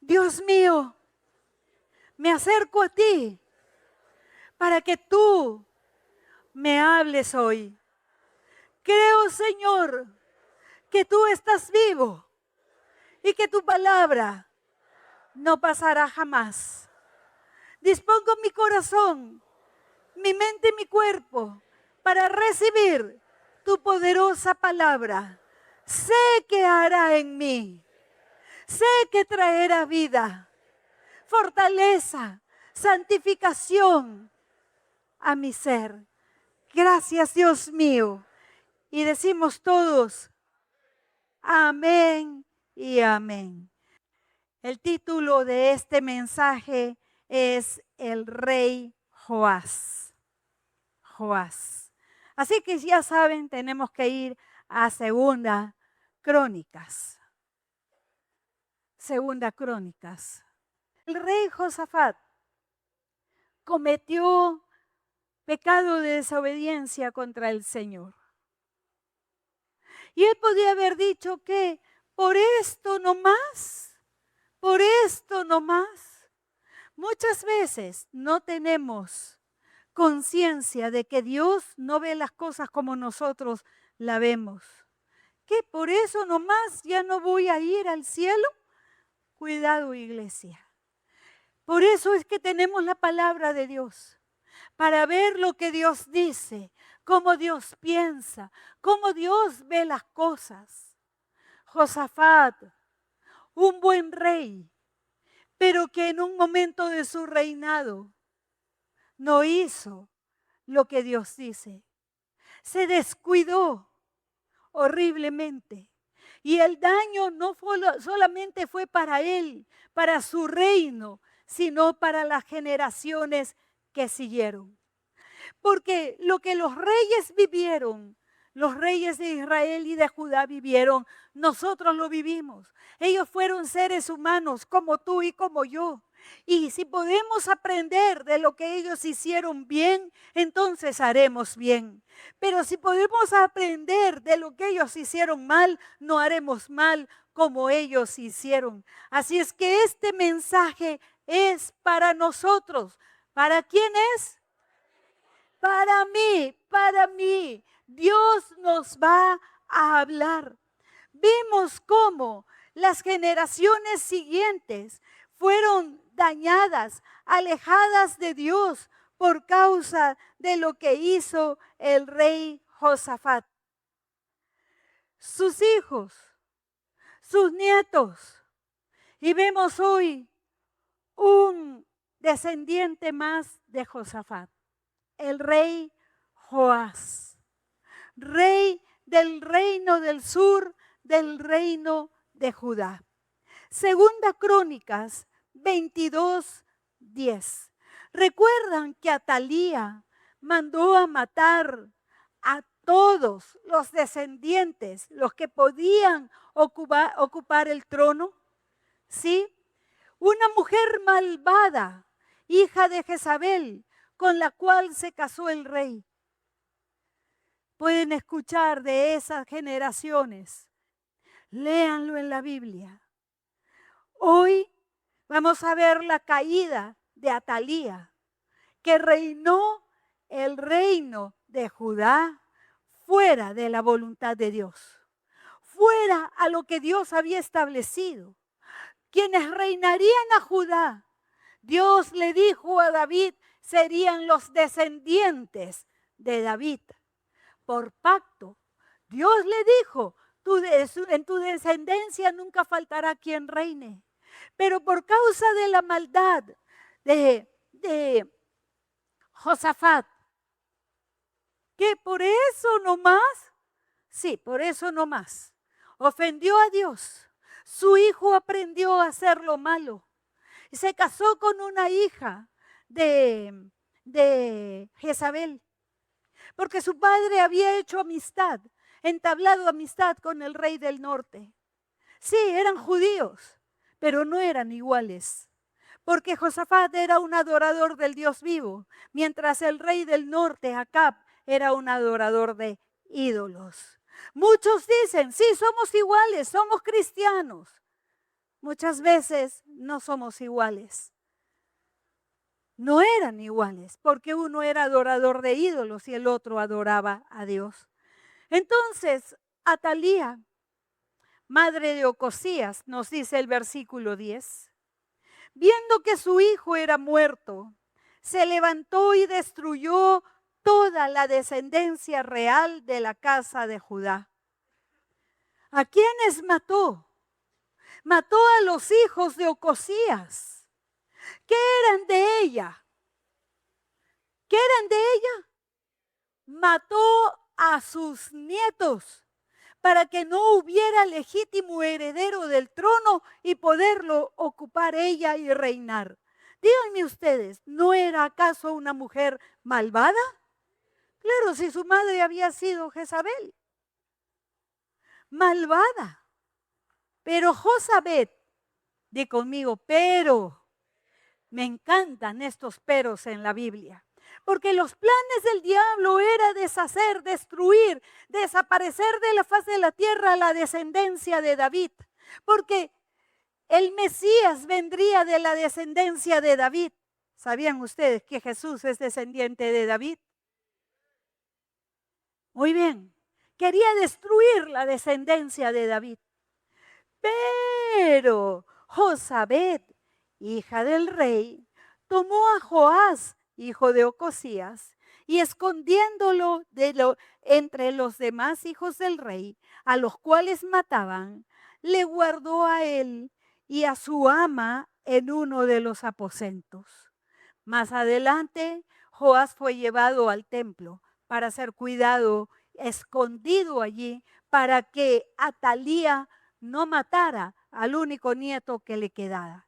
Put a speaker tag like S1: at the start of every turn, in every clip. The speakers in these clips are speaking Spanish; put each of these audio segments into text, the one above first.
S1: Dios mío, me acerco a ti para que tú me hables hoy. Creo, Señor, que tú estás vivo y que tu palabra no pasará jamás. Dispongo mi corazón, mi mente y mi cuerpo para recibir tu poderosa palabra. Sé que hará en mí, sé que traerá vida, fortaleza, santificación a mi ser. Gracias, Dios mío. Y decimos todos, amén y amén. El título de este mensaje es El Rey Joás. Joás. Así que ya saben, tenemos que ir a Segunda Crónicas. Segunda Crónicas. El rey Josafat cometió pecado de desobediencia contra el Señor. Y él podía haber dicho que por esto no más, por esto no más. Muchas veces no tenemos conciencia de que Dios no ve las cosas como nosotros la vemos. ¿Qué? ¿Por eso nomás ya no voy a ir al cielo? Cuidado, iglesia. Por eso es que tenemos la palabra de Dios, para ver lo que Dios dice, cómo Dios piensa, cómo Dios ve las cosas. Josafat, un buen rey, pero que en un momento de su reinado no hizo lo que Dios dice. Se descuidó horriblemente. Y el daño no solamente fue para él, para su reino, sino para las generaciones que siguieron. Porque lo que los reyes vivieron, los reyes de Israel y de Judá vivieron, nosotros lo vivimos. Ellos fueron seres humanos como tú y como yo. Y si podemos aprender de lo que ellos hicieron bien, entonces haremos bien. Pero si podemos aprender de lo que ellos hicieron mal, no haremos mal como ellos hicieron. Así es que este mensaje es para nosotros. ¿Para quién es? Para mí, para mí. Dios nos va a hablar. Vimos cómo las generaciones siguientes fueron dañadas, alejadas de Dios por causa de lo que hizo el rey Josafat. Sus hijos, sus nietos. Y vemos hoy un descendiente más de Josafat, el rey Joás, rey del reino del sur, del reino de Judá. Segunda Crónicas 22:10. ¿Recuerdan que Atalía mandó a matar a todos los descendientes, los que podían ocupar el trono? ¿Sí? Una mujer malvada, hija de Jezabel, con la cual se casó el rey. Pueden escuchar de esas generaciones. Léanlo en la Biblia. Hoy vamos a ver la caída de Atalía, que reinó el reino de Judá fuera de la voluntad de Dios, fuera a lo que Dios había establecido. Quienes reinarían a Judá, Dios le dijo a David, serían los descendientes de David. Por pacto, Dios le dijo, en tu descendencia nunca faltará quien reine. Pero por causa de la maldad de Josafat, que por eso nomás, sí, por eso nomás, ofendió a Dios. Su hijo aprendió a hacer lo malo. Y se casó con una hija de Jezabel. Porque su padre había hecho amistad, entablado amistad con el rey del norte. Sí, eran judíos, pero no eran iguales. Porque Josafat era un adorador del Dios vivo, mientras el rey del norte, Acab, era un adorador de ídolos. Muchos dicen, sí, somos iguales, somos cristianos. muchas veces no somos iguales. No eran iguales, porque uno era adorador de ídolos y el otro adoraba a Dios. Entonces, Atalía, madre de Ocosías, nos dice el versículo 10, viendo que su hijo era muerto, se levantó y destruyó toda la descendencia real de la casa de Judá. ¿A quiénes mató? Mató a los hijos de Ocosías. ¿Qué eran de ella? ¿Qué eran de ella? Mató a sus nietos para que no hubiera legítimo heredero del trono y poderlo ocupar ella y reinar. Díganme ustedes, ¿no era acaso una mujer malvada? Claro, si su madre había sido Jezabel. Malvada. Pero Josabet, di conmigo, pero, me encantan estos peros en la Biblia. Porque los planes del diablo era deshacer, destruir, desaparecer de la faz de la tierra la descendencia de David. Porque el Mesías vendría de la descendencia de David. ¿Sabían ustedes que Jesús es descendiente de David? Muy bien. Quería destruir la descendencia de David. Pero Josabet, hija del rey, tomó a Joás, hijo de Ocosías, y escondiéndolo entre los demás hijos del rey, a los cuales mataban, le guardó a él y a su ama en uno de los aposentos. Más adelante, Joás fue llevado al templo para ser cuidado, escondido allí, para que Atalía no matara al único nieto que le quedara.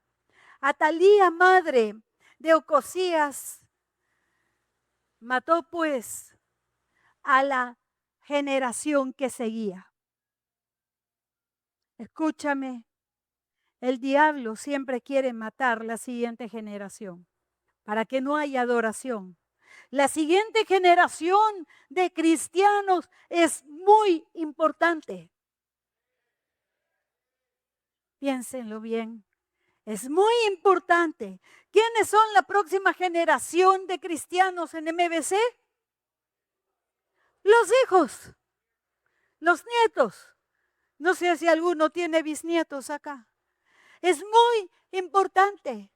S1: Atalía, madre de Ocosías, mató pues a la generación que seguía. Escúchame, el diablo siempre quiere matar la siguiente generación para que no haya adoración. La siguiente generación de cristianos es muy importante. Piénsenlo bien. Es muy importante. ¿Quiénes son la próxima generación de cristianos en MBC? Los hijos, los nietos. No sé si alguno tiene bisnietos acá. Es muy importante.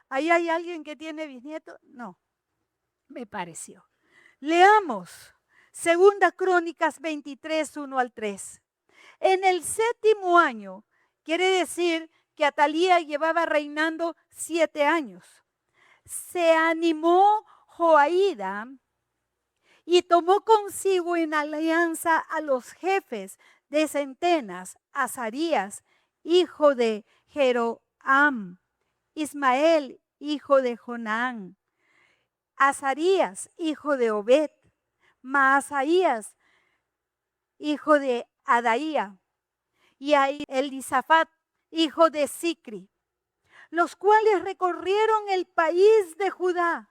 S1: ¿Ahí hay alguien que tiene bisnietos? No, me pareció. Leamos 2 Crónicas 23, 1 al 3. En el 7º año, quiere decir que Atalía llevaba reinando 7 años. Se animó Joaída y tomó consigo en alianza a los jefes de centenas, Azarías, hijo de Jeroam, Ismael, hijo de Jonán, Azarías, hijo de Obed, Maasaías, hijo de Adaía, y a Elisafat, hijo de Sicri, los cuales recorrieron el país de Judá.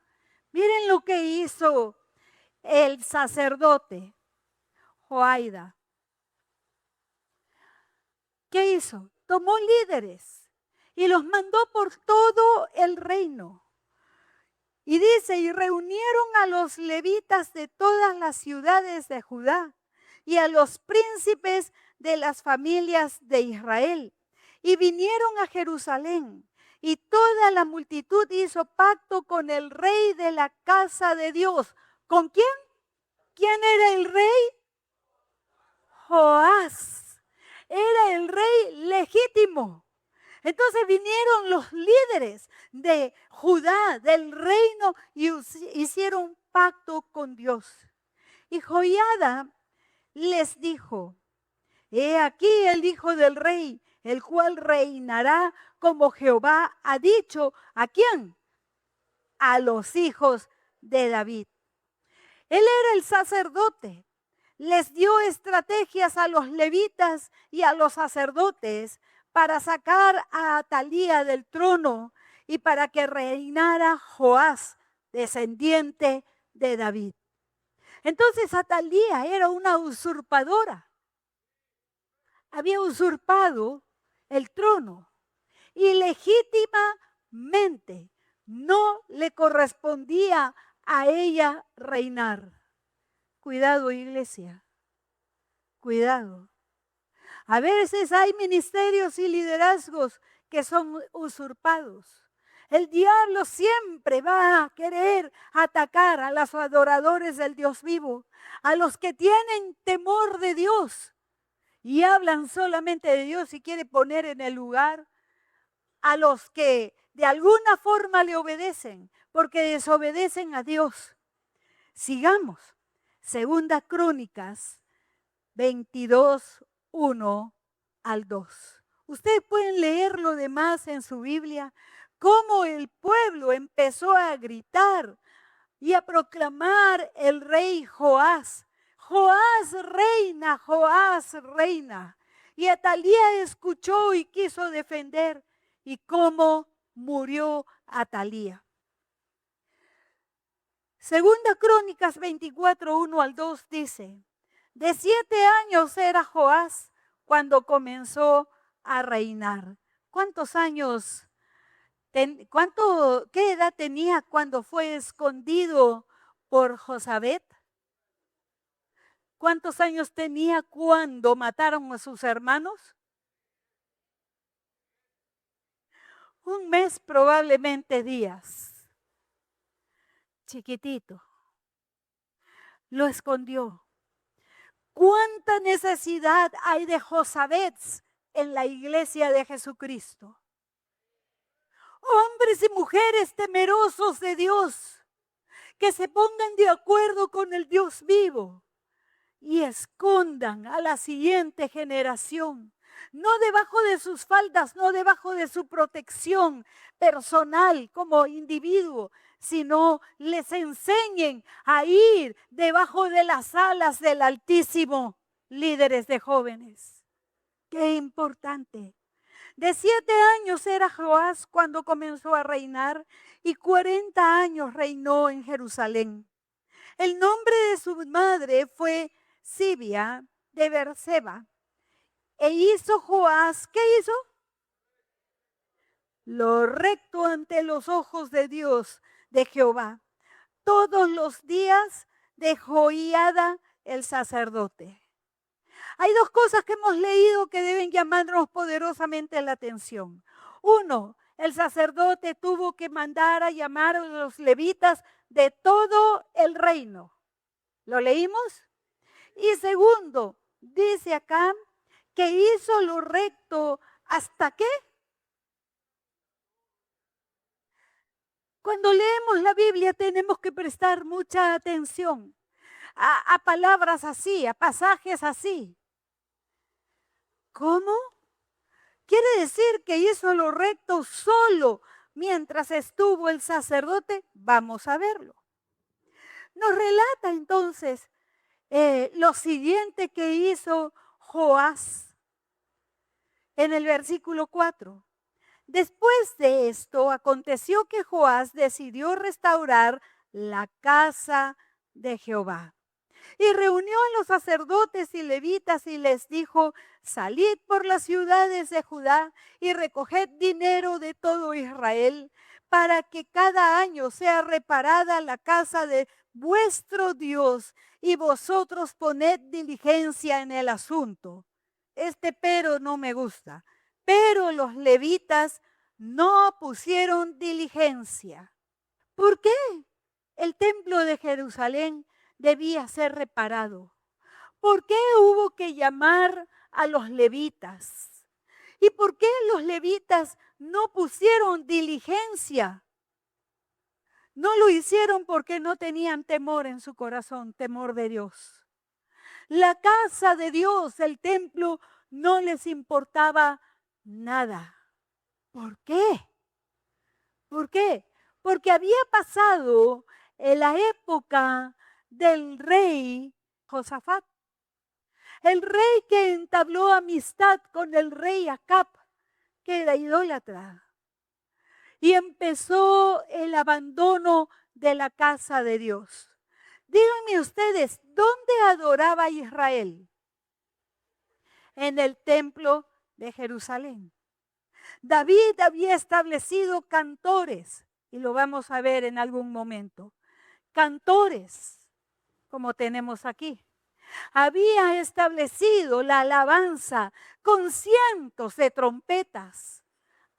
S1: Miren lo que hizo el sacerdote Joaida. ¿Qué hizo? Tomó líderes y los mandó por todo el reino. Y dice, y reunieron a los levitas de todas las ciudades de Judá y a los príncipes de las familias de Israel. Y vinieron a Jerusalén. Y toda la multitud hizo pacto con el rey de la casa de Dios. ¿Con quién? ¿Quién era el rey? Joás. Era el rey legítimo. Entonces vinieron los líderes de Judá, del reino, y hicieron pacto con Dios. Y Joiada les dijo, he aquí el hijo del rey, el cual reinará como Jehová ha dicho. ¿A quién? A los hijos de David. Él era el sacerdote. Les dio estrategias a los levitas y a los sacerdotes para sacar a Atalía del trono y para que reinara Joás, descendiente de David. Entonces Atalía era una usurpadora. Había usurpado el trono. y legítimamente no le correspondía a ella reinar. Cuidado, iglesia, cuidado. A veces hay ministerios y liderazgos que son usurpados. El diablo siempre va a querer atacar a los adoradores del Dios vivo, a los que tienen temor de Dios y hablan solamente de Dios y quiere poner en el lugar a los que de alguna forma le obedecen, porque desobedecen a Dios. Sigamos. Segunda Crónicas 22, 1 al 2. Ustedes pueden leer lo demás en su Biblia, cómo el pueblo empezó a gritar y a proclamar el rey Joás. Joás reina, Joás reina. Y Atalía escuchó y quiso defender. ¿Y cómo murió Atalía? Segunda Crónicas 24, 1 al 2 dice: de 7 años era Joás cuando comenzó a reinar. ¿Cuántos años? ¿Qué edad tenía cuando fue escondido por Josabet? ¿Cuántos años tenía cuando mataron a sus hermanos? Un mes, probablemente días. Chiquitito. Lo escondió. ¿Cuánta necesidad hay de Josabets en la iglesia de Jesucristo? Hombres y mujeres temerosos de Dios, que se pongan de acuerdo con el Dios vivo y escondan a la siguiente generación, no debajo de sus faldas, no debajo de su protección personal como individuo, sino les enseñen a ir debajo de las alas del Altísimo, líderes de jóvenes. Qué importante. De 7 años era Joás cuando comenzó a reinar y 40 años reinó en Jerusalén. El nombre de su madre fue Sibia de Berseba. E hizo Joás, ¿qué hizo? Lo recto ante los ojos de Dios, de Jehová, todos los días de Joiada el sacerdote. Hay 2 cosas que hemos leído que deben llamarnos poderosamente la atención. Uno, el sacerdote tuvo que mandar a llamar a los levitas de todo el reino. ¿Lo leímos? Y segundo, dice acá que hizo lo recto hasta qué. Cuando leemos la Biblia tenemos que prestar mucha atención a palabras así, a pasajes así. ¿Cómo? ¿Quiere decir que hizo lo recto solo mientras estuvo el sacerdote? Vamos a verlo. Nos relata entonces lo siguiente que hizo Joás en el versículo 4. Después de esto, aconteció que Joás decidió restaurar la casa de Jehová. Y reunió a los sacerdotes y levitas y les dijo: salid por las ciudades de Judá y recoged dinero de todo Israel, para que cada año sea reparada la casa de vuestro Dios, y vosotros poned diligencia en el asunto. Este pero no me gusta. Pero los levitas no pusieron diligencia. ¿Por qué? El templo de Jerusalén debía ser reparado. ¿Por qué hubo que llamar a los levitas? ¿Y por qué los levitas no pusieron diligencia? No lo hicieron porque no tenían temor en su corazón, temor de Dios. La casa de Dios, el templo, no les importaba nada. ¿Por qué? ¿Por qué? Porque había pasado en la época del rey Josafat. El rey que entabló amistad con el rey Acab, que era idólatra. Y empezó el abandono de la casa de Dios. Díganme ustedes, ¿dónde adoraba Israel? En el templo de Jerusalén. David había establecido cantores, y lo vamos a ver en algún momento. Cantores, como tenemos aquí. Había establecido la alabanza con cientos de trompetas.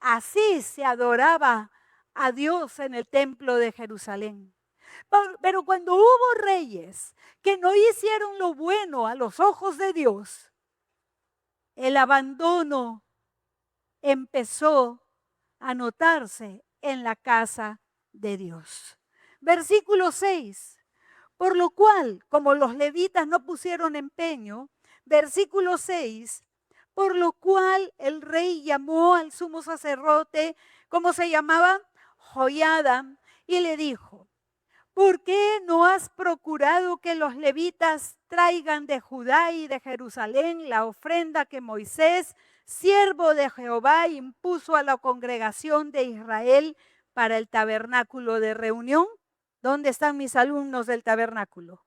S1: Así se adoraba a Dios en el templo de Jerusalén. Pero cuando hubo reyes que no hicieron lo bueno a los ojos de Dios, el abandono empezó a notarse en la casa de Dios. Versículo 6. Por lo cual, como los levitas no pusieron empeño, versículo 6, por lo cual el rey llamó al sumo sacerdote, ¿cómo se llamaba? Joiada, y le dijo, ¿por qué no has procurado que los levitas traigan de Judá y de Jerusalén la ofrenda que Moisés, siervo de Jehová, impuso a la congregación de Israel para el tabernáculo de reunión? ¿Dónde están mis alumnos del tabernáculo?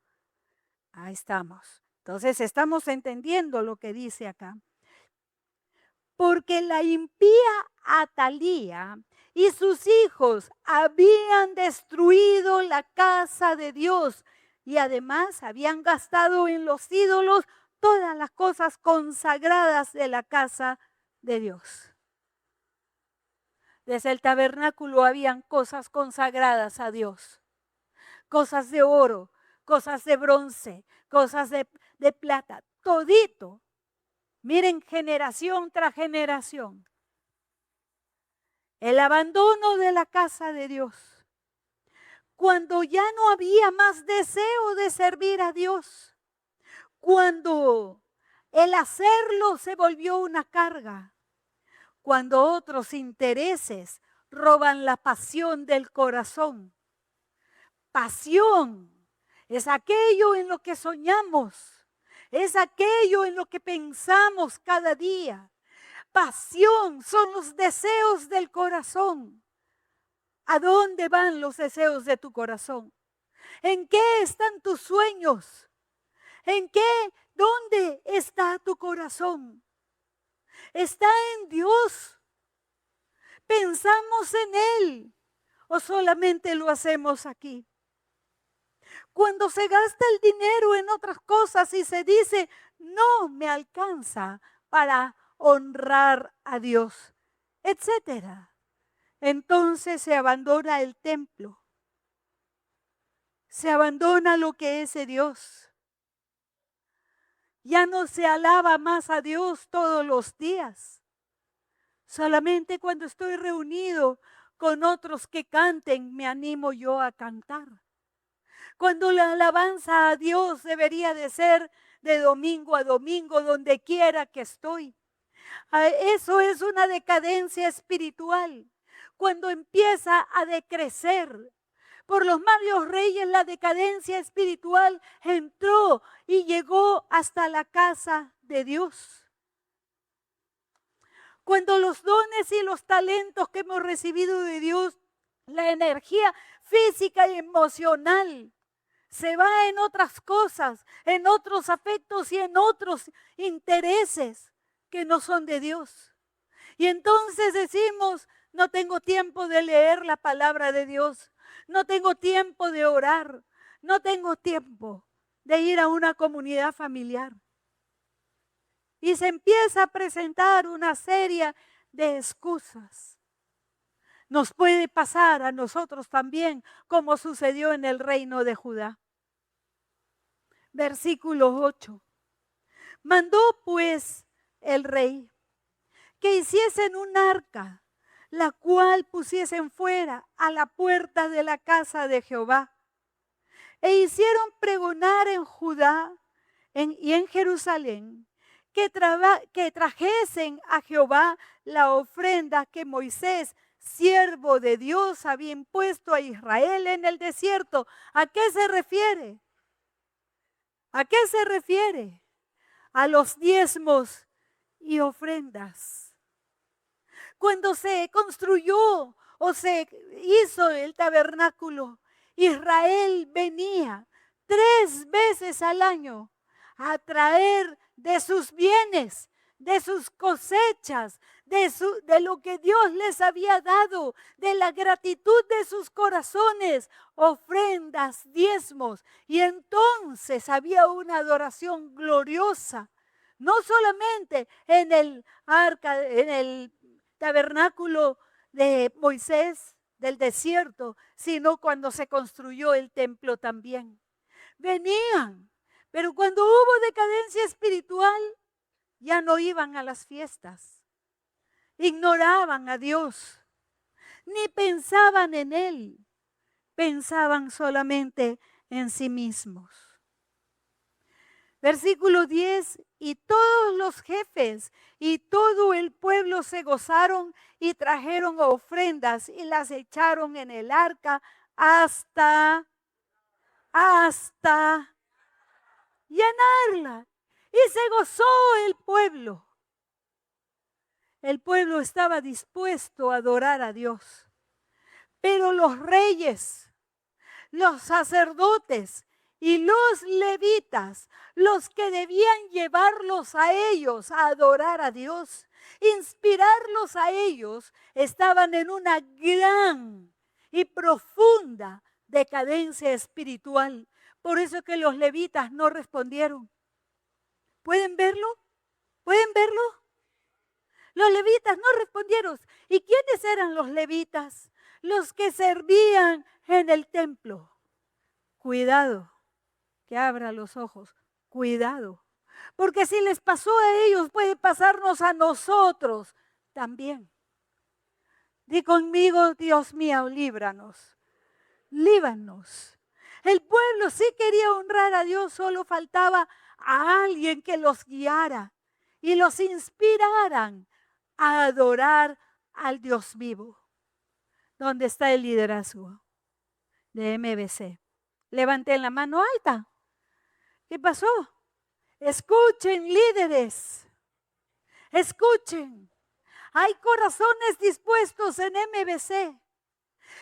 S1: Ahí estamos. Entonces estamos entendiendo lo que dice acá. Porque la impía Atalía y sus hijos habían destruido la casa de Dios y además habían gastado en los ídolos todas las cosas consagradas de la casa de Dios. Desde el tabernáculo habían cosas consagradas a Dios. Cosas de oro, cosas de bronce, cosas de plata, todito. Miren, generación tras generación. El abandono de la casa de Dios. Cuando ya no había más deseo de servir a Dios. Cuando el hacerlo se volvió una carga. Cuando otros intereses roban la pasión del corazón. Pasión es aquello en lo que soñamos, es aquello en lo que pensamos cada día. Pasión son los deseos del corazón. ¿A dónde van los deseos de tu corazón? ¿En qué están tus sueños? ¿En qué? ¿Dónde está tu corazón? ¿Está en Dios? ¿Pensamos en Él? ¿O solamente lo hacemos aquí? Cuando se gasta el dinero en otras cosas y se dice, no me alcanza para honrar a Dios, etcétera. Entonces se abandona el templo. Se abandona lo que es de Dios. Ya no se alaba más a Dios todos los días. Solamente cuando estoy reunido con otros que canten, me animo yo a cantar. Cuando la alabanza a Dios debería de ser de domingo a domingo, donde quiera que estoy. Eso es una decadencia espiritual. Cuando empieza a decrecer. Por los malos reyes la decadencia espiritual entró y llegó hasta la casa de Dios. Cuando los dones y los talentos que hemos recibido de Dios, la energía física y emocional, se va en otras cosas, en otros afectos y en otros intereses que no son de Dios. Y entonces decimos, no tengo tiempo de leer la palabra de Dios, no tengo tiempo de orar, no tengo tiempo de ir a una comunidad familiar. Y se empieza a presentar una serie de excusas. Nos puede pasar a nosotros también, como sucedió en el reino de Judá. Versículo 8. Mandó pues el rey que hiciesen un arca, la cual pusiesen fuera a la puerta de la casa de Jehová. E hicieron pregonar en Judá y en Jerusalén que trajesen a Jehová la ofrenda que Moisés, siervo de Dios, había impuesto a Israel en el desierto. ¿A qué se refiere? ¿A qué se refiere? A los diezmos y ofrendas. Cuando se construyó o se hizo el tabernáculo, Israel venía 3 veces al año a traer de sus bienes, de sus cosechas, de lo que Dios les había dado, de la gratitud de sus corazones, ofrendas, diezmos. Y entonces había una adoración gloriosa, no solamente en el arca, en el tabernáculo de Moisés del desierto, sino cuando se construyó el templo también. Venían, pero cuando hubo decadencia espiritual, ya no iban a las fiestas. Ignoraban a Dios, ni pensaban en Él, pensaban solamente en sí mismos. Versículo 10, y todos los jefes y todo el pueblo se gozaron y trajeron ofrendas y las echaron en el arca hasta llenarla. Y se gozó el pueblo. El pueblo estaba dispuesto a adorar a Dios. Pero los reyes, los sacerdotes y los levitas, los que debían llevarlos a ellos a adorar a Dios, inspirarlos a ellos, estaban en una gran y profunda decadencia espiritual. Por eso que los levitas no respondieron. ¿Pueden verlo? ¿Pueden verlo? Los levitas no respondieron. ¿Y quiénes eran los levitas? Los que servían en el templo. Cuidado, que abra los ojos. Cuidado. Porque si les pasó a ellos, puede pasarnos a nosotros también. Di conmigo, Dios mío, líbranos. Líbranos. El pueblo sí quería honrar a Dios, solo faltaba a alguien que los guiara y los inspiraran a adorar al Dios vivo. ¿Dónde está el liderazgo de MBC? Levanten la mano alta. ¿Qué pasó? Escuchen, líderes. Escuchen. Hay corazones dispuestos en MBC.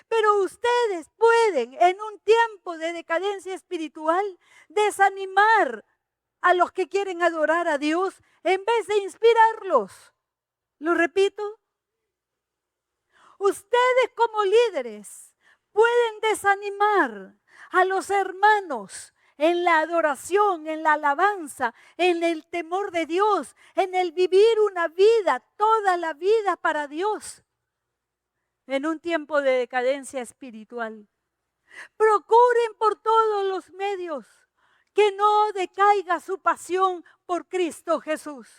S1: Pero ustedes pueden, en un tiempo de decadencia espiritual, desanimar a los que quieren adorar a Dios en vez de inspirarlos. Lo repito. Ustedes como líderes pueden desanimar a los hermanos en la adoración, en la alabanza, en el temor de Dios, en el vivir una vida, toda la vida para Dios, en un tiempo de decadencia espiritual. Procuren por todos los medios que no decaiga su pasión por Cristo Jesús.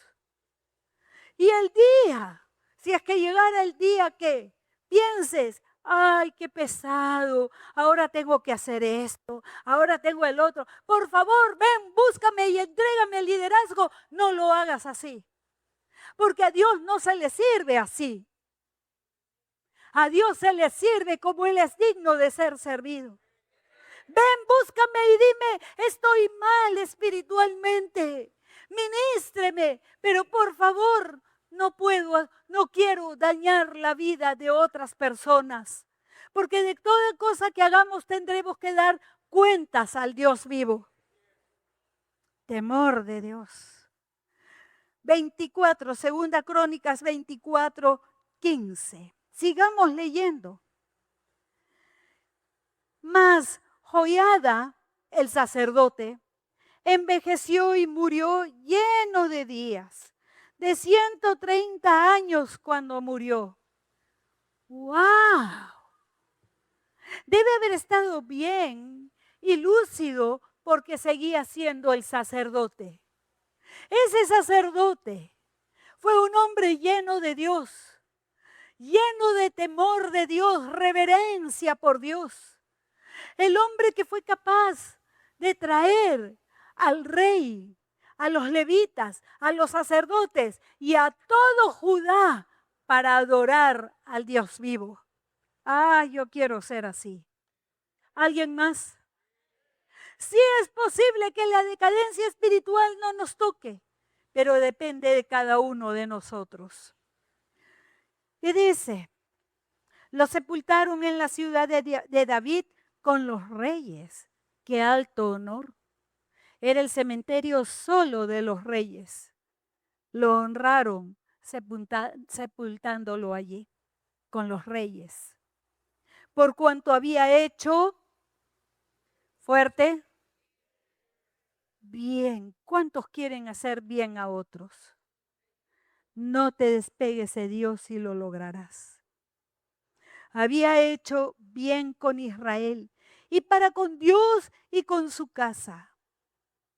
S1: Y el día, si es que llegara el día que pienses, ay, qué pesado, ahora tengo que hacer esto, ahora tengo el otro. Por favor, ven, búscame y entrégame el liderazgo. No lo hagas así, porque a Dios no se le sirve así. A Dios se le sirve como Él es digno de ser servido. Ven, búscame y dime, estoy mal espiritualmente. Ministreme, pero por favor, no quiero dañar la vida de otras personas. Porque de toda cosa que hagamos tendremos que dar cuentas al Dios vivo. Temor de Dios. 24, Segunda Crónicas 24, 15. Sigamos leyendo. Mas Joiada, el sacerdote, envejeció y murió lleno de días, de 130 años cuando murió. ¡Wow! Debe haber estado bien y lúcido porque seguía siendo el sacerdote. Ese sacerdote fue un hombre lleno de Dios, lleno de temor de Dios, reverencia por Dios. El hombre que fue capaz de traer al rey, a los levitas, a los sacerdotes y a todo Judá para adorar al Dios vivo. Ah, yo quiero ser así. ¿Alguien más? Sí es posible que la decadencia espiritual no nos toque, pero depende de cada uno de nosotros. Y dice, lo sepultaron en la ciudad de David con los reyes. ¡Qué alto honor! Era el cementerio solo de los reyes. Lo honraron sepultándolo allí con los reyes. Por cuanto había hecho fuerte bien. ¿Cuántos quieren hacer bien a otros? No te despegues de Dios y lo lograrás. Había hecho bien con Israel y para con Dios y con su casa.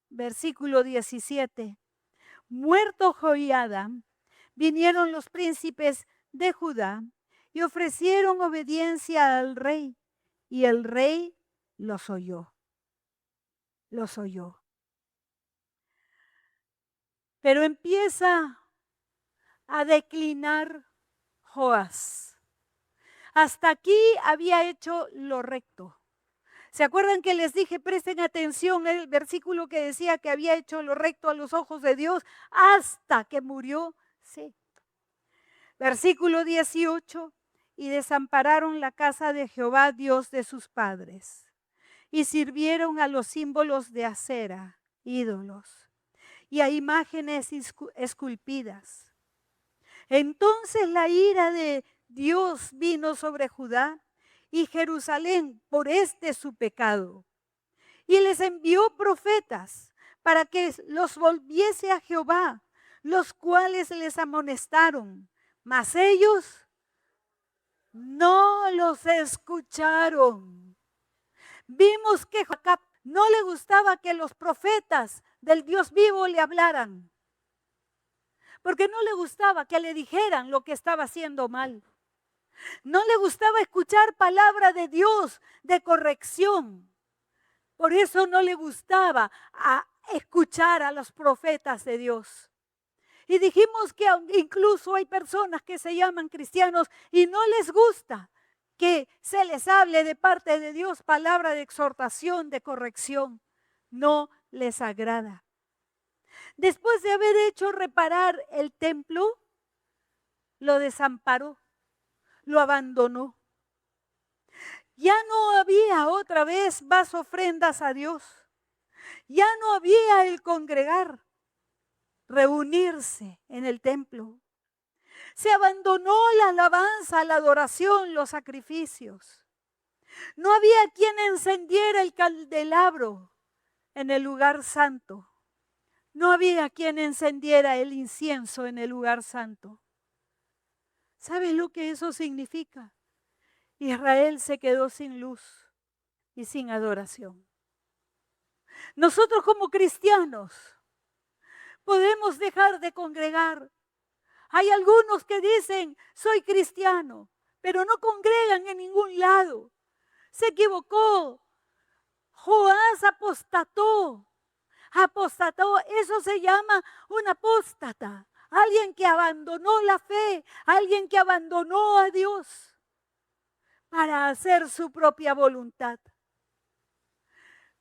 S1: Versículo 17. Muerto Joiada, vinieron los príncipes de Judá y ofrecieron obediencia al rey, y el rey los oyó. Los oyó. Pero empieza a declinar Joás. Hasta aquí había hecho lo recto. ¿Se acuerdan que les dije, presten atención el versículo que decía que había hecho lo recto a los ojos de Dios hasta que murió? Sí. Versículo 18, y desampararon la casa de Jehová, Dios de sus padres, y sirvieron a los símbolos de acera, ídolos, y a imágenes esculpidas. Entonces la ira de Dios vino sobre Judá y Jerusalén por su pecado, y les envió profetas para que los volviese a Jehová, los cuales les amonestaron, mas ellos no los escucharon. Vimos que Acab no le gustaba que los profetas del Dios vivo le hablaran, porque no le gustaba que le dijeran lo que estaba haciendo mal. No le gustaba escuchar palabra de Dios de corrección. Por eso no le gustaba escuchar a los profetas de Dios. Y dijimos que incluso hay personas que se llaman cristianos y no les gusta que se les hable de parte de Dios palabra de exhortación, de corrección. No les agrada. Después de haber hecho reparar el templo, lo desamparó, lo abandonó. Ya no había otra vez más ofrendas a Dios. Ya no había el congregar, reunirse en el templo. Se abandonó la alabanza, la adoración, los sacrificios. No había quien encendiera el candelabro en el lugar santo. No había quien encendiera el incienso en el lugar santo. ¿Sabes lo que eso significa? Israel se quedó sin luz y sin adoración. Nosotros como cristianos podemos dejar de congregar. Hay algunos que dicen, soy cristiano, pero no congregan en ningún lado. Se equivocó. Joás apostató. Eso se llama un apóstata. Alguien que abandonó la fe, alguien que abandonó a Dios para hacer su propia voluntad.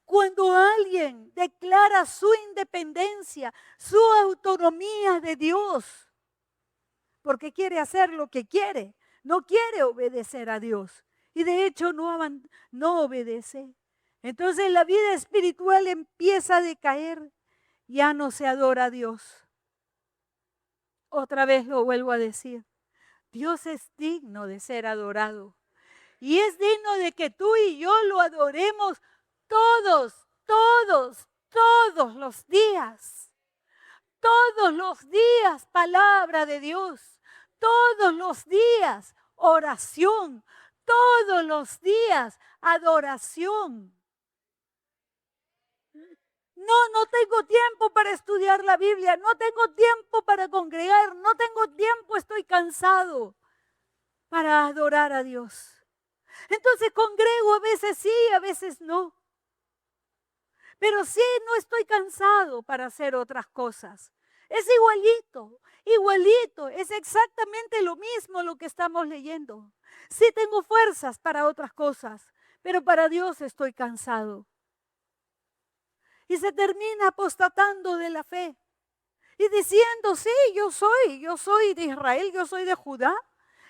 S1: Cuando alguien declara su independencia, su autonomía de Dios, porque quiere hacer lo que quiere, no quiere obedecer a Dios y de hecho no obedece. Entonces la vida espiritual empieza a decaer, ya no se adora a Dios. Otra vez lo vuelvo a decir, Dios es digno de ser adorado y es digno de que tú y yo lo adoremos todos los días. Todos los días, palabra de Dios. Todos los días, oración. Todos los días, adoración. No tengo tiempo para estudiar la Biblia. No tengo tiempo para congregar. No tengo tiempo, estoy cansado para adorar a Dios. Entonces congrego, a veces sí, a veces no. Pero sí, no estoy cansado para hacer otras cosas. Es igualito, es exactamente lo mismo lo que estamos leyendo. Sí tengo fuerzas para otras cosas, pero para Dios estoy cansado. Y se termina apostatando de la fe y diciendo, sí, yo soy de Israel, yo soy de Judá,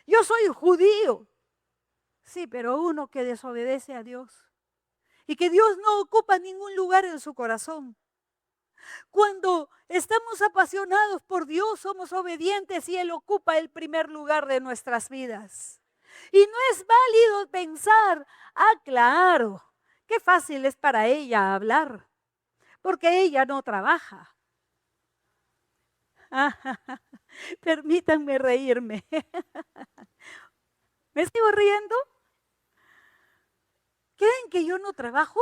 S1: yo soy judío. Sí, pero uno que desobedece a Dios y que Dios no ocupa ningún lugar en su corazón. Cuando estamos apasionados por Dios, somos obedientes y Él ocupa el primer lugar de nuestras vidas. Y no es válido pensar, claro, qué fácil es para ella hablar, porque ella no trabaja. Permítanme reírme. ¿Me sigo riendo? ¿Creen que yo no trabajo?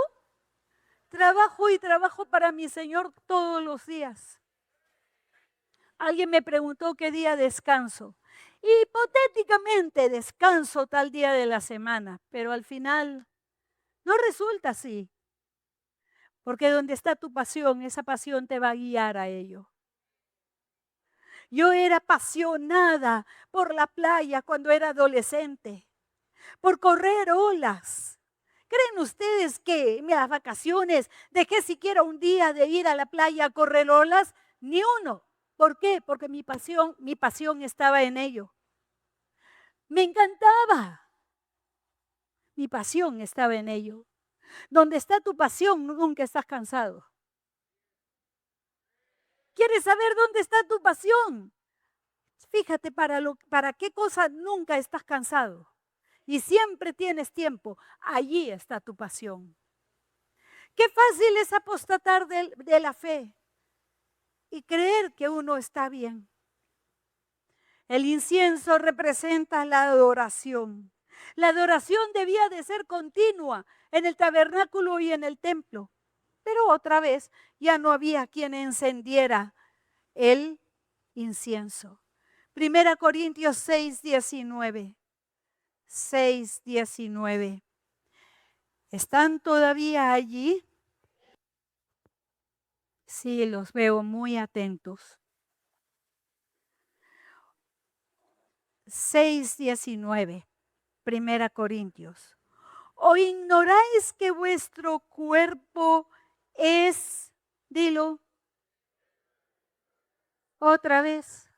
S1: Trabajo y trabajo para mi Señor todos los días. Alguien me preguntó qué día descanso. Hipotéticamente descanso tal día de la semana, pero al final no resulta así. Porque donde está tu pasión, esa pasión te va a guiar a ello. Yo era apasionada por la playa cuando era adolescente, por correr olas. ¿Creen ustedes que en las vacaciones dejé siquiera un día de ir a la playa a correr olas? Ni uno. ¿Por qué? Porque mi pasión estaba en ello. Me encantaba. Mi pasión estaba en ello. Donde está tu pasión, nunca estás cansado. ¿Quieres saber dónde está tu pasión? Fíjate para qué cosa nunca estás cansado. Y siempre tienes tiempo. Allí está tu pasión. Qué fácil es apostatar de la fe y creer que uno está bien. El incienso representa la adoración. La adoración debía de ser continua en el tabernáculo y en el templo. Pero otra vez ya no había quien encendiera el incienso. 1 Corintios 6:19. 6:19. ¿Están todavía allí? Sí, los veo muy atentos. 6:19, 1 Corintios. ¿O ignoráis que vuestro cuerpo es, dilo, otra vez,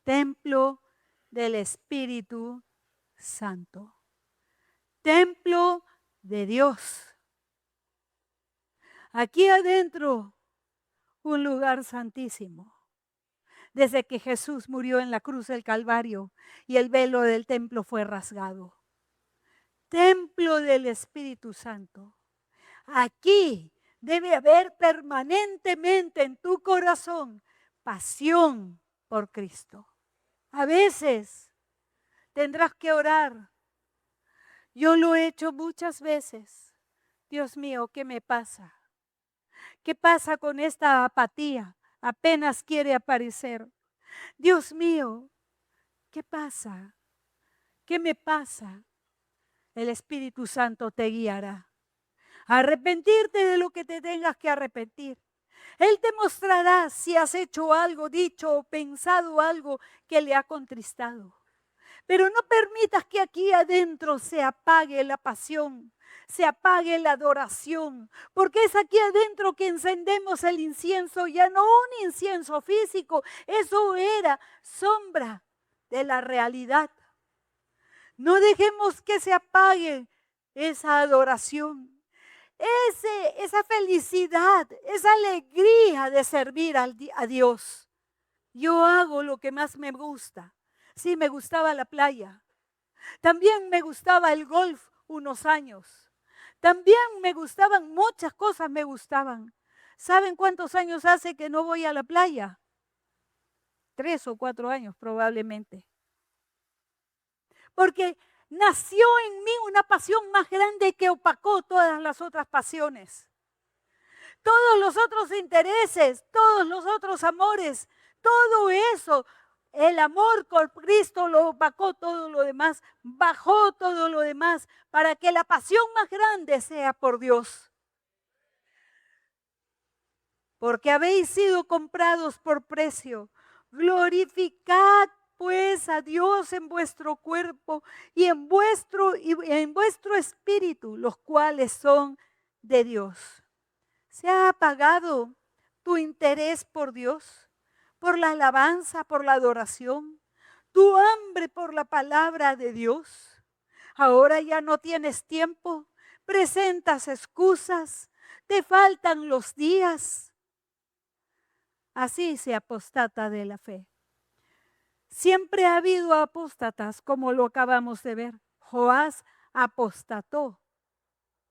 S1: templo del Espíritu Santo? Templo de Dios. Aquí adentro, un lugar santísimo. Desde que Jesús murió en la cruz del Calvario y el velo del templo fue rasgado. Templo del Espíritu Santo. Aquí debe haber permanentemente en tu corazón pasión por Cristo. A veces tendrás que orar. Yo lo he hecho muchas veces. Dios mío, ¿qué me pasa? ¿Qué pasa con esta apatía? Apenas quiere aparecer. Dios mío, ¿qué pasa? ¿Qué me pasa? El Espíritu Santo te guiará. Arrepentirte de lo que te tengas que arrepentir. Él te mostrará si has hecho algo, dicho o pensado algo que le ha contristado. Pero no permitas que aquí adentro se apague la pasión, se apague la adoración, porque es aquí adentro que encendemos el incienso, ya no un incienso físico, eso era sombra de la realidad. No dejemos que se apague esa adoración, esa felicidad, esa alegría de servir a Dios. Yo hago lo que más me gusta. Sí, me gustaba la playa. También me gustaba el golf unos años. También me gustaban, muchas cosas me gustaban. ¿Saben cuántos años hace que no voy a la playa? 3 o 4 años probablemente. Porque nació en mí una pasión más grande que opacó todas las otras pasiones. Todos los otros intereses, todos los otros amores, todo eso, el amor por Cristo lo opacó todo lo demás, bajó todo lo demás para que la pasión más grande sea por Dios. Porque habéis sido comprados por precio. Glorificad pues a Dios en vuestro cuerpo y en vuestro espíritu, los cuales son de Dios. ¿Se ha apagado tu interés por Dios, por la alabanza, por la adoración, tu hambre por la palabra de Dios? Ahora ya no tienes tiempo, presentas excusas, te faltan los días. Así se apostata de la fe. Siempre ha habido apóstatas, como lo acabamos de ver. Joás apostató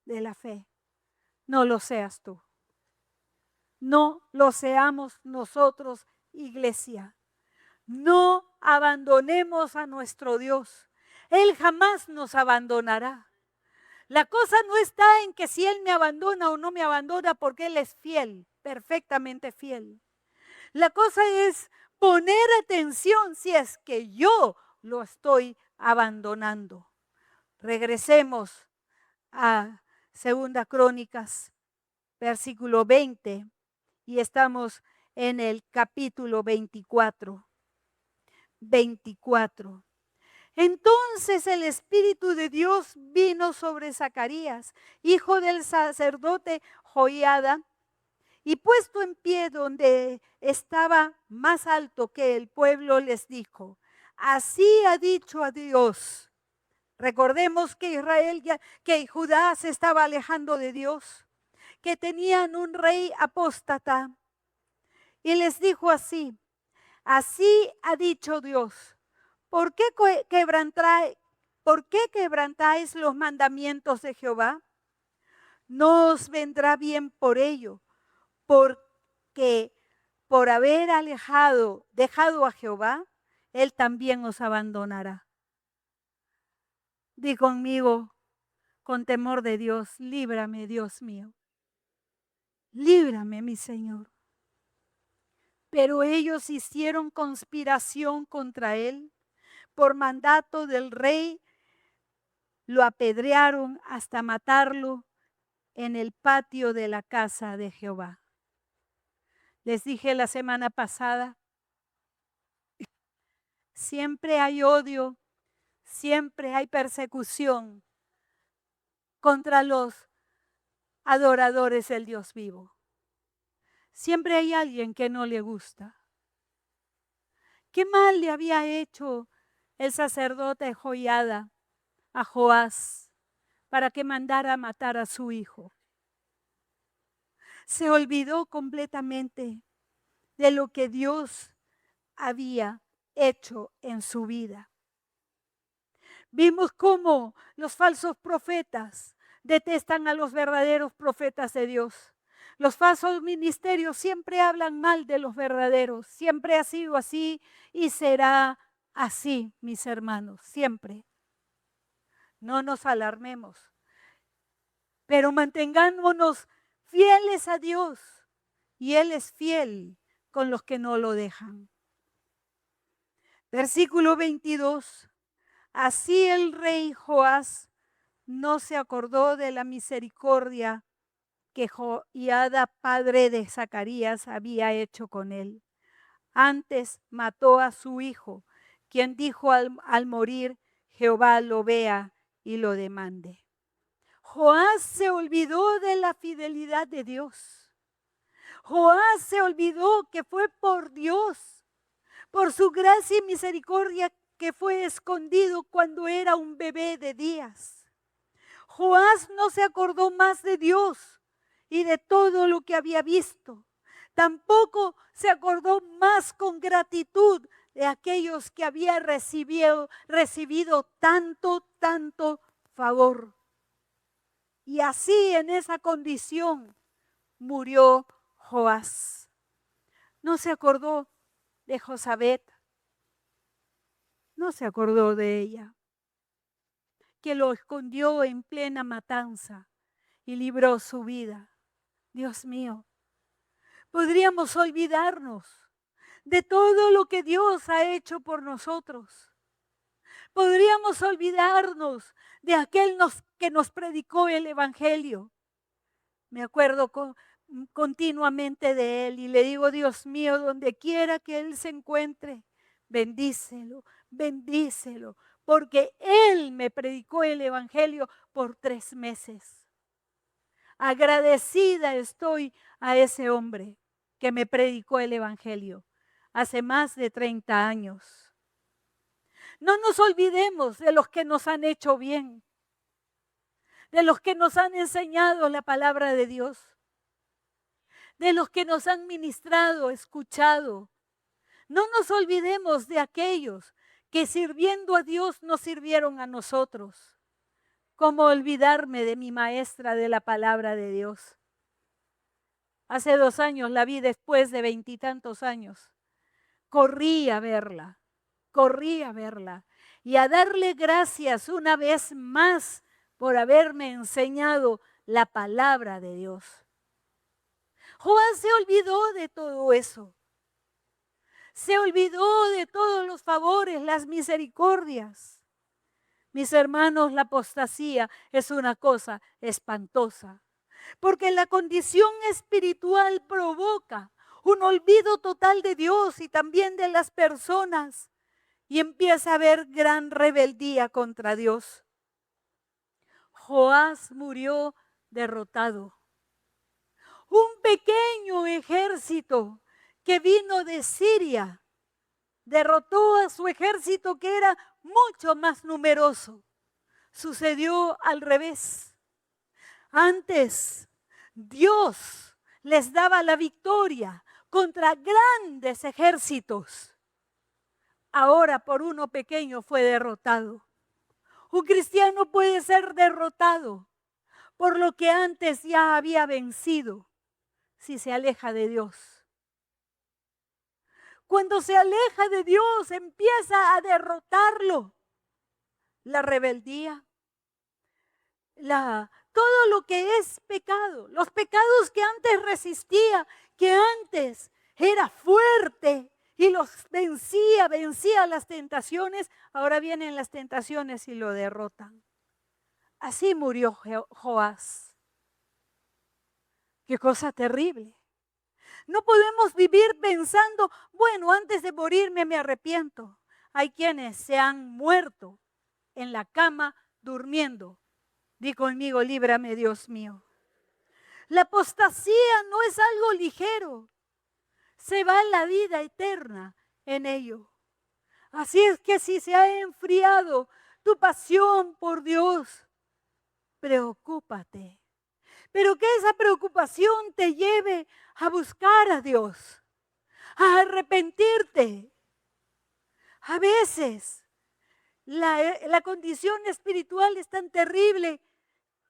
S1: de la fe. No lo seas tú. No lo seamos nosotros, iglesia. No abandonemos a nuestro Dios. Él jamás nos abandonará. La cosa no está en que si Él me abandona o no me abandona, porque Él es fiel, perfectamente fiel. La cosa es poner atención si es que yo lo estoy abandonando. Regresemos a Segunda Crónicas, versículo 20, y estamos en el capítulo 24. Entonces el Espíritu de Dios vino sobre Zacarías, hijo del sacerdote Joiada, y puesto en pie donde estaba más alto que el pueblo, les dijo: así ha dicho a Dios. Recordemos que que Judá se estaba alejando de Dios, que tenían un rey apóstata. Y les dijo así: así ha dicho Dios, ¿por qué quebrantáis los mandamientos de Jehová? No os vendrá bien por ello, porque por haber dejado a Jehová, Él también os abandonará. Di conmigo, con temor de Dios: líbrame, Dios mío. Líbrame, mi Señor. Pero ellos hicieron conspiración contra Él. Por mandato del rey, lo apedrearon hasta matarlo en el patio de la casa de Jehová. Les dije la semana pasada, siempre hay odio, siempre hay persecución contra los adoradores del Dios vivo. Siempre hay alguien que no le gusta. ¿Qué mal le había hecho el sacerdote Joiada a Joás para que mandara a matar a su hijo? Se olvidó completamente de lo que Dios había hecho en su vida. Vimos cómo los falsos profetas detestan a los verdaderos profetas de Dios. Los falsos ministerios siempre hablan mal de los verdaderos. Siempre ha sido así y será así, mis hermanos, siempre. No nos alarmemos, pero mantengámonos fieles a Dios, y Él es fiel con los que no lo dejan. Versículo 22. Así el rey Joás no se acordó de la misericordia que Joiada, padre de Zacarías, había hecho con él. Antes mató a su hijo, quien dijo al morir: Jehová lo vea y lo demande. Joás se olvidó de la fidelidad de Dios. Joás se olvidó que fue por Dios, por su gracia y misericordia, que fue escondido cuando era un bebé de días. Joás no se acordó más de Dios y de todo lo que había visto. Tampoco se acordó más con gratitud de aquellos que había recibido tanto favor. Y así, en esa condición, murió Joás. No se acordó de Josabet. No se acordó de ella, que lo escondió en plena matanza y libró su vida. Dios mío, podríamos olvidarnos de todo lo que Dios ha hecho por nosotros. Podríamos olvidarnos de aquel que nos predicó el Evangelio. Me acuerdo continuamente de él y le digo: Dios mío, donde quiera que él se encuentre, bendícelo, bendícelo, porque él me predicó el Evangelio por 3 meses. Agradecida estoy a ese hombre que me predicó el Evangelio hace más de 30 años. No nos olvidemos de los que nos han hecho bien, de los que nos han enseñado la palabra de Dios, de los que nos han ministrado, escuchado. No nos olvidemos de aquellos que sirviendo a Dios nos sirvieron a nosotros. ¿Cómo olvidarme de mi maestra de la palabra de Dios? Hace 2 años la vi después de 20 y tantos años. Corrí a verla y a darle gracias una vez más por haberme enseñado la palabra de Dios. Joás se olvidó de todo eso. Se olvidó de todos los favores, las misericordias. Mis hermanos, la apostasía es una cosa espantosa, porque la condición espiritual provoca un olvido total de Dios y también de las personas, y empieza a haber gran rebeldía contra Dios. Joás murió derrotado. Un pequeño ejército que vino de Siria derrotó a su ejército que era mucho más numeroso. Sucedió al revés. Antes, Dios les daba la victoria contra grandes ejércitos. Ahora por uno pequeño fue derrotado. Un cristiano puede ser derrotado por lo que antes ya había vencido si se aleja de Dios. Cuando se aleja de Dios, empieza a derrotarlo. La rebeldía, todo lo que es pecado, los pecados que antes resistía, que antes era fuerte y los vencía las tentaciones, ahora vienen las tentaciones y lo derrotan. Así murió Joás. Qué cosa terrible. No podemos vivir pensando, bueno, antes de morirme me arrepiento. Hay quienes se han muerto en la cama durmiendo. Di conmigo, líbrame, Dios mío. La apostasía no es algo ligero. Se va la vida eterna en ello. Así es que si se ha enfriado tu pasión por Dios, preocúpate. Pero que esa preocupación te lleve a buscar a Dios, a arrepentirte. A veces la condición espiritual es tan terrible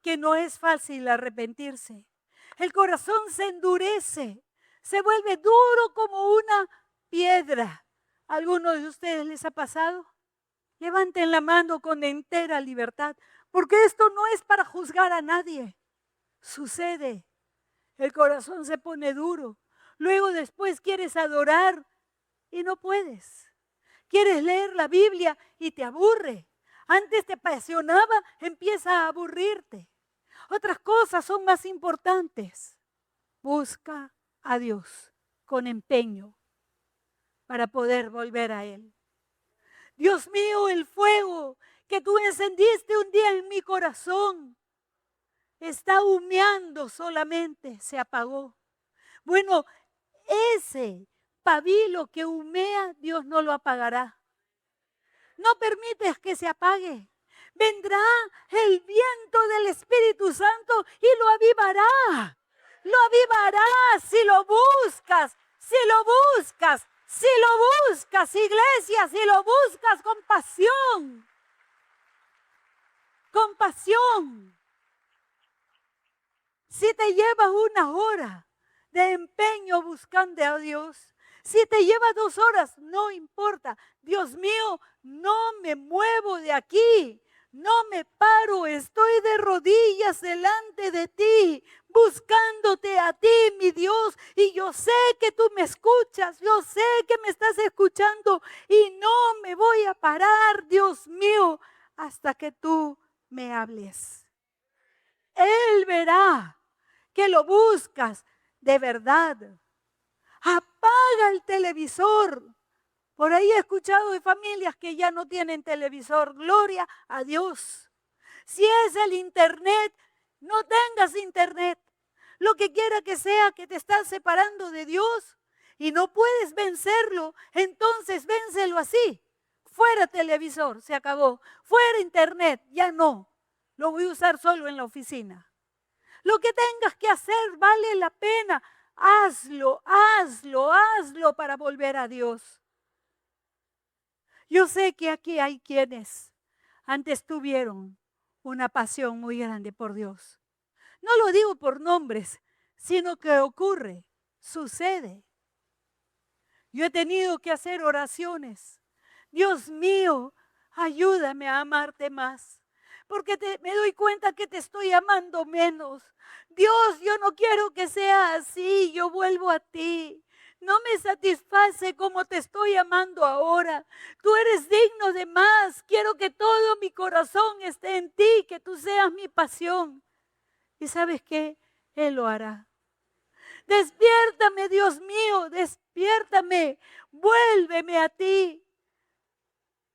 S1: que no es fácil arrepentirse. El corazón se endurece, se vuelve duro como una piedra. ¿A alguno de ustedes les ha pasado? Levanten la mano con entera libertad, porque esto no es para juzgar a nadie. Sucede, el corazón se pone duro. Luego después quieres adorar y no puedes. Quieres leer la Biblia y te aburre. Antes te apasionaba, empieza a aburrirte. Otras cosas son más importantes. Busca a Dios con empeño para poder volver a Él. Dios mío, el fuego que tú encendiste un día en mi corazón está humeando solamente, se apagó. Bueno, ese pabilo que humea, Dios no lo apagará. No permites que se apague. Vendrá el viento del Espíritu Santo y lo avivará. Lo avivará si lo buscas, si lo buscas, si lo buscas, iglesia, si lo buscas con pasión. Con pasión. Si te lleva 1 hora de empeño buscando a Dios, si te lleva 2 horas, no importa. Dios mío, no me muevo de aquí, no me paro, estoy de rodillas delante de ti, buscándote a ti, mi Dios. Y yo sé que tú me escuchas, yo sé que me estás escuchando y no me voy a parar, Dios mío, hasta que tú me hables. Él verá que lo buscas de verdad. Apaga el televisor. Por ahí he escuchado de familias que ya no tienen televisor. Gloria a Dios. Si es el internet, no tengas internet. Lo que quiera que sea que te estás separando de Dios y no puedes vencerlo, entonces vénselo así. fuera televisor, se acabó. Fuera internet, ya no. Lo voy a usar solo en la oficina. Lo que tengas que hacer vale la pena. Hazlo, hazlo, hazlo para volver a Dios. Yo sé que aquí hay quienes antes tuvieron una pasión muy grande por Dios. No lo digo por nombres, sino que ocurre, sucede. Yo he tenido que hacer oraciones. Dios mío, ayúdame a amarte más, porque me doy cuenta que te estoy amando menos. Dios, yo no quiero que sea así, yo vuelvo a ti. No me satisface como te estoy amando ahora. Tú eres digno de más. Quiero que todo mi corazón esté en ti, que tú seas mi pasión. ¿Y sabes qué? Él lo hará. Despiértame, Dios mío, despiértame. Vuélveme a ti.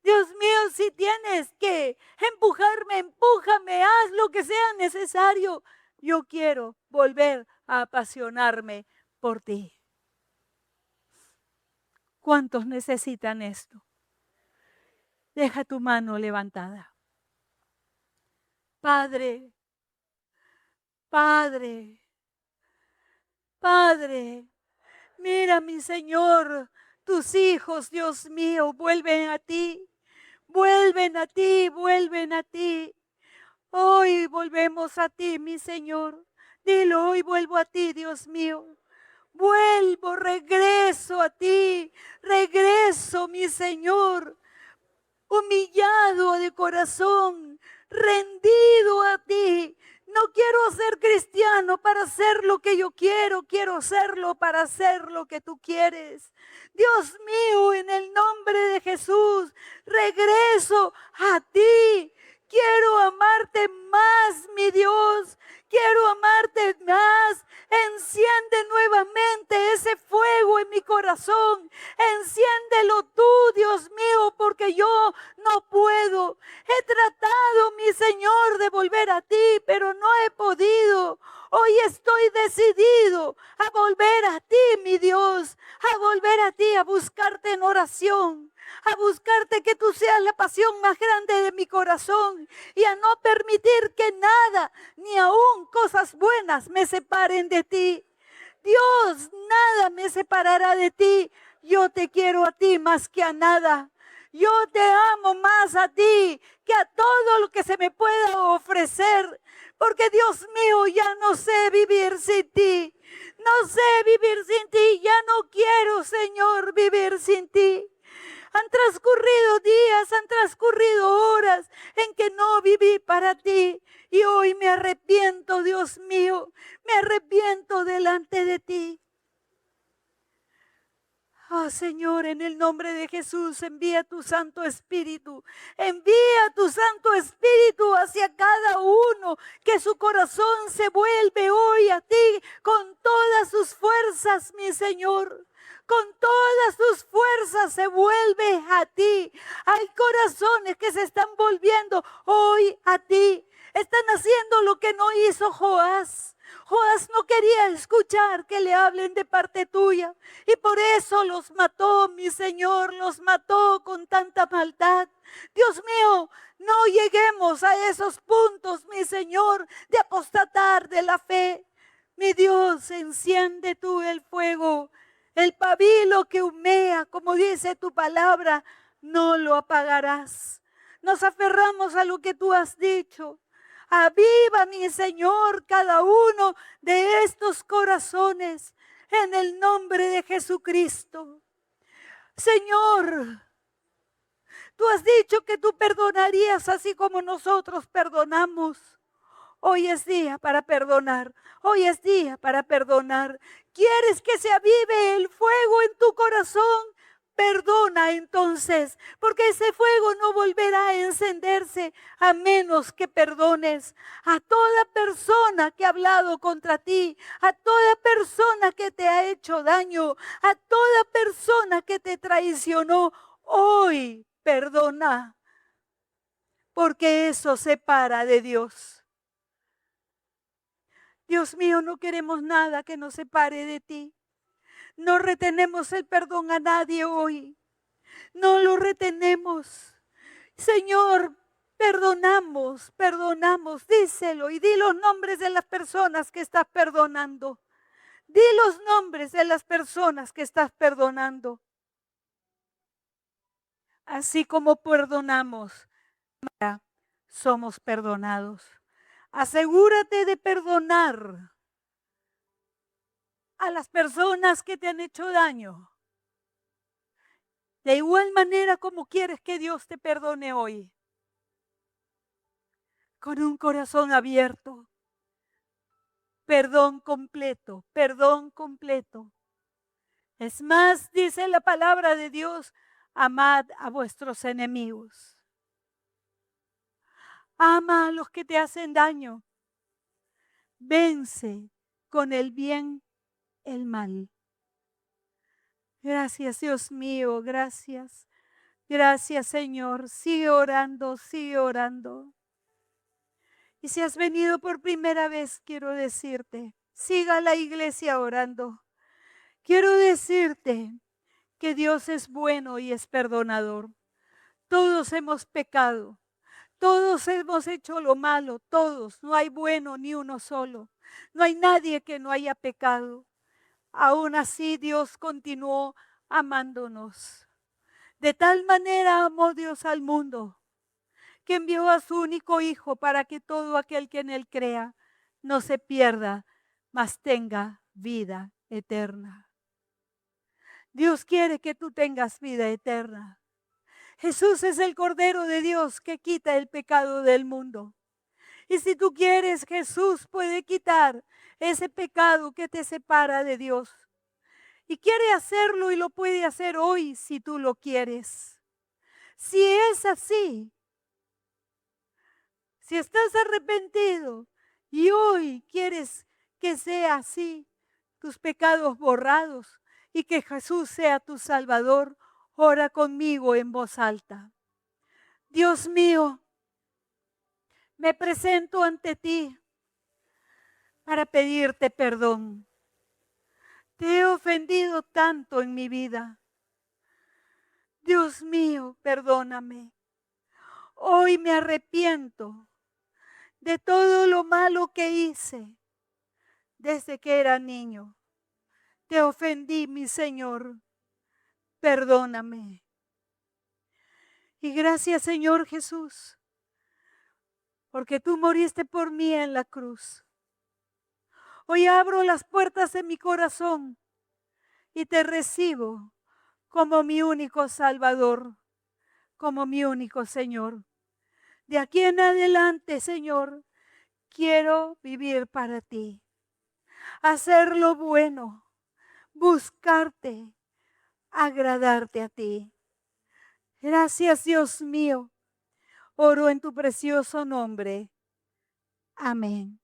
S1: Dios mío, si tienes que empujarme, empújame, haz lo que sea necesario. Yo quiero volver a apasionarme por ti. ¿Cuántos necesitan esto? Deja tu mano levantada. Padre, Padre, Padre, mira mi Señor, tus hijos, Dios mío, vuelven a ti. Vuelven a ti, vuelven a ti. Hoy volvemos a ti, mi Señor. Dilo, hoy vuelvo a ti, Dios mío. Vuelvo, regreso a ti. Regreso, mi Señor. Humillado de corazón, rendido a ti. No quiero ser cristiano para hacer lo que yo quiero hacerlo para hacer lo que tú quieres. Dios mío, en el nombre de Jesús, regreso a ti. Quiero amarte más, mi Dios. Quiero amarte más. Enciende nuevamente ese fuego en mi corazón. Enciéndelo tú, Dios mío, porque yo no puedo. He tratado, mi Señor, de volver a ti, pero no he podido. Hoy estoy decidido a volver a ti, mi Dios, a volver a ti, a buscarte en oración, a buscarte que tú seas la pasión más grande de mi corazón y a no permitir que nada, ni aún cosas buenas, me separen de ti. Dios, nada me separará de ti. Yo te quiero a ti más que a nada. Yo te amo más a ti que a todo lo que se me pueda ofrecer. Porque Dios mío, ya no sé vivir sin ti. No sé vivir sin ti. Ya no quiero, Señor, vivir sin ti. Han transcurrido días, han transcurrido horas en que no viví para ti. Y hoy me arrepiento, Dios mío. Me arrepiento delante de ti. Oh Señor, en el nombre de Jesús, envía tu Santo Espíritu. Envía tu Santo Espíritu hacia cada uno, que su corazón se vuelve hoy a ti con todas sus fuerzas, mi Señor. Con todas sus fuerzas se vuelve a ti. Hay corazones que se están volviendo hoy a ti. Están haciendo lo que no hizo Joás. Joás no quería escuchar que le hablen de parte tuya y por eso los mató, mi Señor, los mató con tanta maldad. Dios mío, no lleguemos a esos puntos, mi Señor, de apostatar de la fe. Mi Dios, enciende tú el fuego, el pabilo que humea, como dice tu palabra, no lo apagarás. Nos aferramos a lo que tú has dicho. Aviva, mi Señor, cada uno de estos corazones en el nombre de Jesucristo. Señor, tú has dicho que tú perdonarías así como nosotros perdonamos. Hoy es día para perdonar. Hoy es día para perdonar. ¿Quieres que se avive el fuego en tu corazón? Perdona entonces, porque ese fuego no volverá a encenderse a menos que perdones a toda persona que ha hablado contra ti, a toda persona que te ha hecho daño, a toda persona que te traicionó. Hoy perdona, porque eso separa de Dios. Dios mío, no queremos nada que nos separe de ti. No retenemos el perdón a nadie hoy. no lo retenemos. Señor, perdonamos, perdonamos. Díselo y di los nombres de las personas que estás perdonando. Di los nombres de las personas que estás perdonando. Así como perdonamos, somos perdonados. Asegúrate de perdonar a las personas que te han hecho daño. De igual manera como quieres que Dios te perdone hoy. Con un corazón abierto. Perdón completo, perdón completo. Es más, dice la palabra de Dios, amad a vuestros enemigos. Ama a los que te hacen daño. Vence con el bien el mal. Gracias, Dios mío, gracias. Gracias, Señor. Sigue orando, sigue orando. Y si has venido por primera vez, quiero decirte, siga a la iglesia orando. Quiero decirte que Dios es bueno y es perdonador. Todos hemos pecado. Todos hemos hecho lo malo, todos. No hay bueno ni uno solo. No hay nadie que no haya pecado. Aún así Dios continuó amándonos. De tal manera amó Dios al mundo, que envió a su único Hijo para que todo aquel que en Él crea no se pierda, mas tenga vida eterna. Dios quiere que tú tengas vida eterna. Jesús es el Cordero de Dios que quita el pecado del mundo. Y si tú quieres, Jesús puede quitar ese pecado que te separa de Dios. Y quiere hacerlo y lo puede hacer hoy si tú lo quieres. Si es así, si estás arrepentido y hoy quieres que sea así, tus pecados borrados y que Jesús sea tu Salvador, ora conmigo en voz alta. Dios mío, me presento ante ti para pedirte perdón. Te he ofendido tanto en mi vida. Dios mío, perdóname. Hoy me arrepiento de todo lo malo que hice desde que era niño. Te ofendí, mi Señor. Perdóname. Y gracias, Señor Jesús, porque tú moriste por mí en la cruz. Hoy abro las puertas de mi corazón y te recibo como mi único Salvador, como mi único Señor. De aquí en adelante, Señor, quiero vivir para ti, hacer lo bueno, buscarte, agradarte a ti. Gracias, Dios mío. Oro en tu precioso nombre. Amén.